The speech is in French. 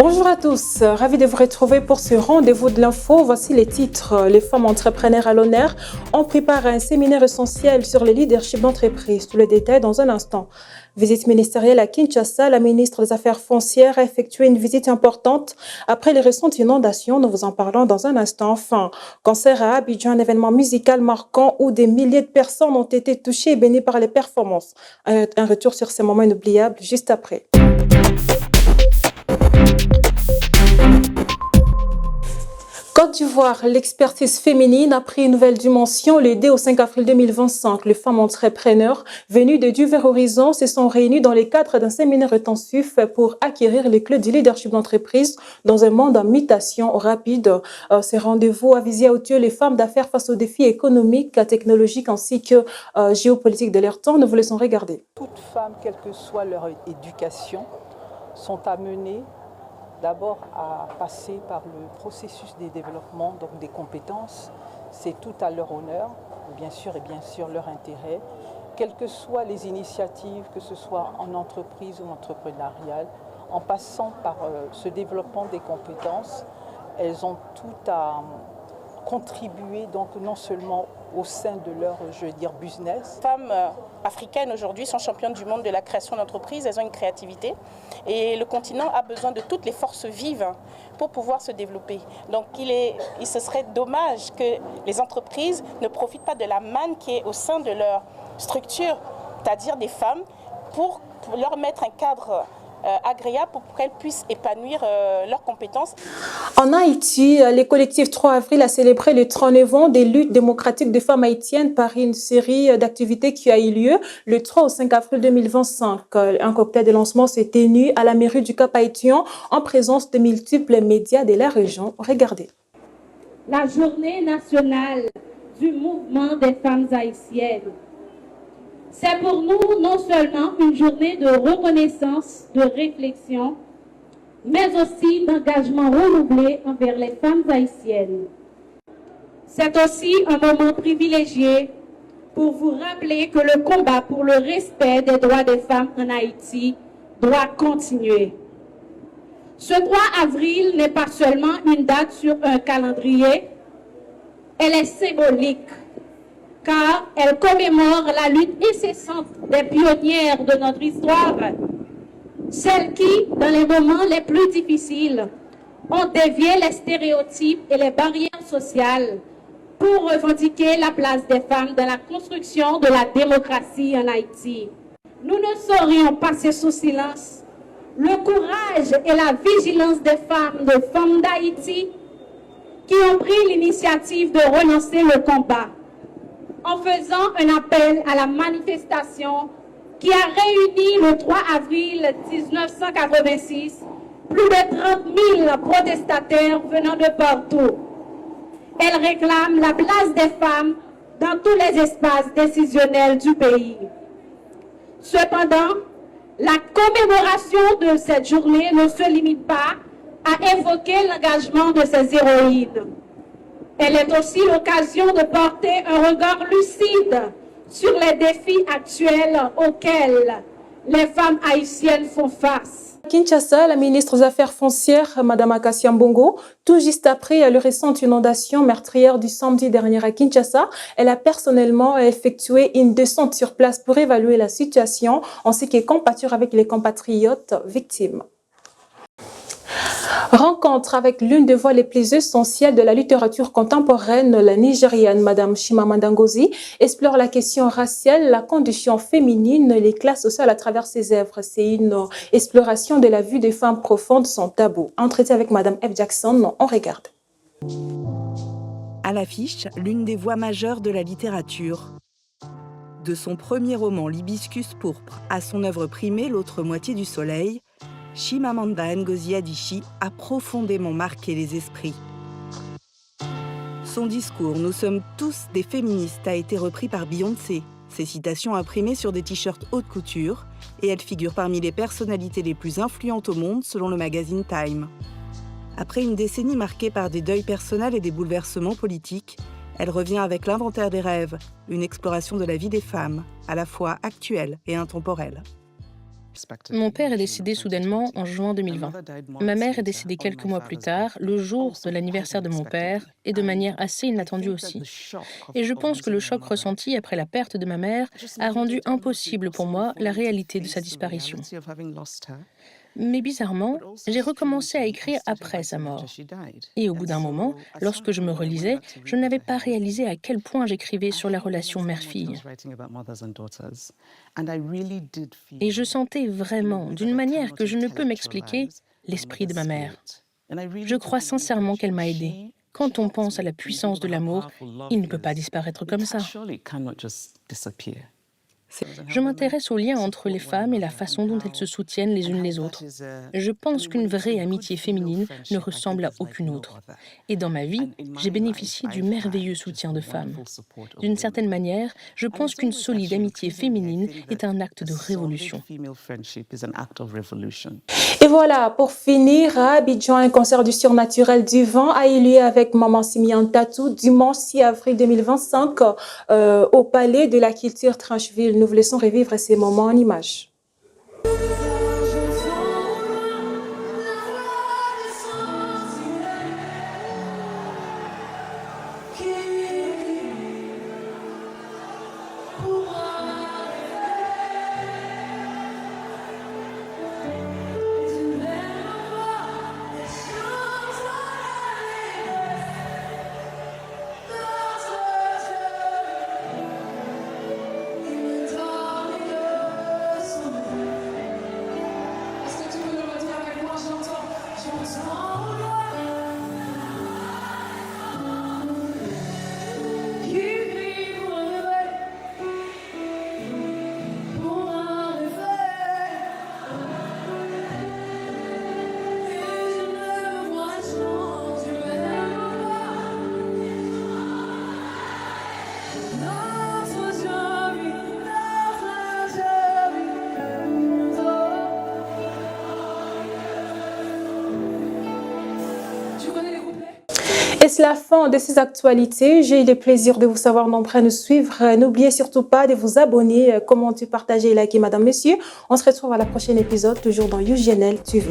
Bonjour à tous, ravi de vous retrouver pour ce rendez-vous de l'info. Voici les titres. Les femmes entrepreneurs à l'honneur. On prépare un séminaire essentiel sur le leadership d'entreprise. Tout le détail dans un instant. Visite ministérielle à Kinshasa. La ministre des Affaires foncières a effectué une visite importante après les récentes inondations. Nous vous en parlons dans un instant. Enfin, concert à Abidjan, un événement musical marquant où des milliers de personnes ont été touchées et bénies par les performances. Un retour sur ces moments inoubliables juste après. Côte d'Ivoire, l'expertise féminine a pris une nouvelle dimension le 2 au 5 avril 2025. Les femmes entrepreneurs venues de divers horizons se sont réunies dans le cadre d'un séminaire intensif pour acquérir les clés du leadership d'entreprise dans un monde en mutation rapide. Ces rendez-vous a visé à outiller les femmes d'affaires face aux défis économiques, technologiques ainsi que géopolitiques de leur temps. Nous vous laissons regarder. Toutes femmes, quelle que soit leur éducation, sont amenées d'abord à passer par le processus des développements, donc des compétences. C'est tout à leur honneur, bien sûr, et bien sûr leur intérêt. Quelles que soient les initiatives, que ce soit en entreprise ou entrepreneuriale, en passant par ce développement des compétences, elles ont tout à contribuer donc non seulement au sein de leur, business. Les femmes africaines aujourd'hui sont championnes du monde de la création d'entreprises, elles ont une créativité et le continent a besoin de toutes les forces vives pour pouvoir se développer. Donc il se serait dommage que les entreprises ne profitent pas de la manne qui est au sein de leur structure, c'est-à-dire des femmes, pour leur mettre un cadre agréable pour qu'elles puissent épanouir leurs compétences. En Haïti, le collectif 3 avril a célébré le 39 ans des luttes démocratiques des femmes haïtiennes par une série d'activités qui a eu lieu le 3 au 5 avril 2025. Un cocktail de lancement s'est tenu à la mairie du Cap Haïtien en présence de multiples médias de la région. Regardez. La journée nationale du mouvement des femmes haïtiennes. C'est pour nous non seulement une journée de reconnaissance, de réflexion, mais aussi d'engagement renouvelé envers les femmes haïtiennes. C'est aussi un moment privilégié pour vous rappeler que le combat pour le respect des droits des femmes en Haïti doit continuer. Ce 3 avril n'est pas seulement une date sur un calendrier, elle est symbolique, car elle commémore la lutte incessante des pionnières de notre histoire, celles qui, dans les moments les plus difficiles, ont dévié les stéréotypes et les barrières sociales pour revendiquer la place des femmes dans la construction de la démocratie en Haïti. Nous ne saurions passer sous silence le courage et la vigilance des femmes d'Haïti qui ont pris l'initiative de relancer le combat, en faisant un appel à la manifestation qui a réuni le 3 avril 1986 plus de 30 000 protestataires venant de partout. Elle réclame la place des femmes dans tous les espaces décisionnels du pays. Cependant, la commémoration de cette journée ne se limite pas à évoquer l'engagement de ces héroïnes. Elle est aussi l'occasion de porter un regard lucide sur les défis actuels auxquels les femmes haïtiennes font face. À Kinshasa, la ministre des Affaires foncières, Mme Akassia Mbongo, tout juste après la récente inondation meurtrière du samedi dernier à Kinshasa, elle a personnellement effectué une descente sur place pour évaluer la situation ainsi que compatir avec les compatriotes victimes. Rencontre avec l'une des voix les plus essentielles de la littérature contemporaine, la nigériane Madame Chimamanda Ngozi, explore la question raciale, la condition féminine et les classes sociales à travers ses œuvres. C'est une exploration de la vue des femmes profondes sans tabou. Entretien avec Madame F. Jackson, on regarde. À l'affiche, l'une des voix majeures de la littérature. De son premier roman L'Hibiscus pourpre à son œuvre primée L'autre moitié du soleil, Chimamanda Ngozi Adichie a profondément marqué les esprits. Son discours « Nous sommes tous des féministes » a été repris par Beyoncé. Ses citations imprimées sur des t-shirts haute couture et elle figure parmi les personnalités les plus influentes au monde selon le magazine Time. Après une décennie marquée par des deuils personnels et des bouleversements politiques, elle revient avec L'Inventaire des rêves, une exploration de la vie des femmes, à la fois actuelle et intemporelle. Mon père est décédé soudainement en juin 2020. Ma mère est décédée quelques mois plus tard, le jour de l'anniversaire de mon père, et de manière assez inattendue aussi. Et je pense que le choc ressenti après la perte de ma mère a rendu impossible pour moi la réalité de sa disparition. Mais bizarrement, j'ai recommencé à écrire après sa mort. Et au bout d'un moment, lorsque je me relisais, je n'avais pas réalisé à quel point j'écrivais sur la relation mère-fille. Et je sentais vraiment, d'une manière que je ne peux m'expliquer, l'esprit de ma mère. Je crois sincèrement qu'elle m'a aidée. Quand on pense à la puissance de l'amour, il ne peut pas disparaître comme ça. Je m'intéresse aux liens entre les femmes et la façon dont elles se soutiennent les unes les autres. Je pense qu'une vraie amitié féminine ne ressemble à aucune autre. Et dans ma vie, j'ai bénéficié du merveilleux soutien de femmes. D'une certaine manière, je pense qu'une solide amitié féminine est un acte de révolution. Et voilà, pour finir, à Abidjan, un concert du surnaturel du vent a eu lieu avec Maman Simian Tatou dimanche 6 avril 2025 au Palais de la Culture Trancheville. Nous vous laissons revivre ces moments en images. Et c'est la fin de ces actualités. J'ai eu le plaisir de vous savoir nombreux à nous suivre. N'oubliez surtout pas de vous abonner, commenter, partager et liker, madame, monsieur. On se retrouve à la prochaine épisode, toujours dans UGNL TV.